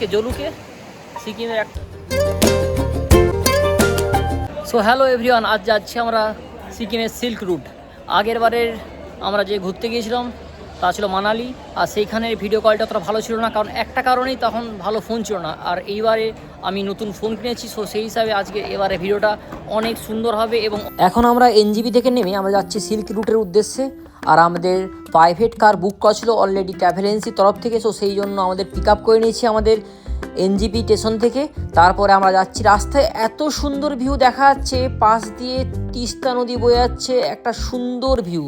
আজকে জলুকে সিকিমের একটা। সো হ্যালো এভরিওয়ান, আজ যাচ্ছি আমরা সিকিমের সিল্ক রুট। আগের বারের আমরা যে ঘুরতে গিয়েছিলাম তা ছিল মানালি, আর সেইখানের ভিডিও কোয়ালিটি অতটা ভালো ছিল না, কারণ একটা কারণেই তখন ভালো ফোন ছিল না। আর এইবারে আমি নতুন ফোন কিনেছি, সো সেই হিসাবে আজকে এবারে ভিডিওটা অনেক সুন্দর হবে। এবং এখন আমরা এনজিবি থেকে নেমে আমরা যাচ্ছি সিল্ক রুটের উদ্দেশ্যে। আর আমাদের প্রাইভেট কার বুক করা ছিল অলরেডি ট্রাভেল এজেন্সির তরফ থেকে, সো সেই জন্য আমাদের পিক আপ করে নিয়েছি আমাদের এনজিপি স্টেশন থেকে। তারপরে আমরা যাচ্ছি, রাস্তায় এত সুন্দর ভিউ দেখা যাচ্ছে, পাশ দিয়ে তিস্তা নদী বয়ে যাচ্ছে, একটা সুন্দর ভিউ।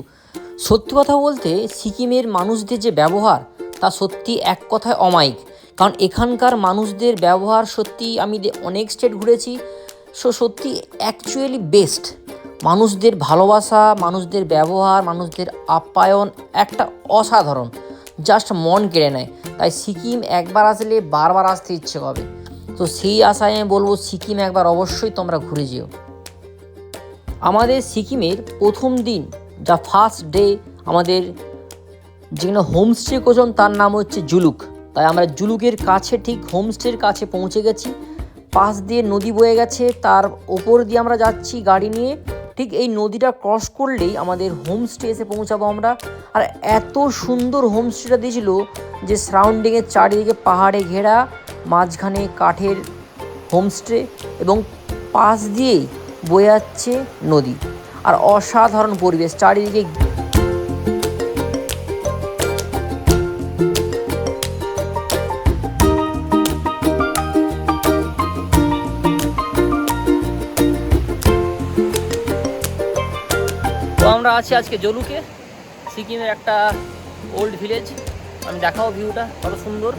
সত্যি কথা বলতে সিকিমের মানুষদের যে ব্যবহার তা সত্যি এক কথায় অমায়িক, কারণ এখানকার মানুষদের ব্যবহার সত্যি, আমি অনেক স্টেট ঘুরেছি, সত্যি অ্যাকচুয়ালি বেস্ট। মানুষদের ভালোবাসা, মানুষদের ব্যবহার, মানুষদের আপ্যায়ন একটা অসাধারণ, জাস্ট মন কেড়ে নেয়। তাই সিকিম একবার আসলে বারবার আসতে ইচ্ছে হবে। তো সেই আশায় আমি বলবো সিকিম একবার অবশ্যই তোমরা ঘুরে যেও। আমাদের সিকিমের প্রথম দিন, যা ফার্স্ট ডে, আমাদের যেখানে হোমস্টে করলাম তার নাম হচ্ছে জুলুক। তাই আমরা জুলুকের কাছে, ঠিক হোমস্টের কাছে পৌঁছে গেছি। পাশ দিয়ে নদী বয়ে গেছে, তার ওপর দিয়ে আমরা যাচ্ছি গাড়ি নিয়ে। ঠিক এই নদীটা ক্রস করলেই আমাদের হোমস্টে এসে পৌঁছাবো আমরা। আর এত সুন্দর হোমস্টেটা দিয়েছিল যে সারাউন্ডিংয়ে চারিদিকে পাহাড়ে ঘেরা, মাঝখানে কাঠের হোমস্টে, এবং পাশ দিয়েই বয়ে যাচ্ছে নদী। আর অসাধারণ পরিবেশ চারিদিকে। তো আমরা আছি আজকে জলুকে, সিকিমের একটা ওল্ড ভিলেজ। আমি দেখাও ভিউটা কত সুন্দর।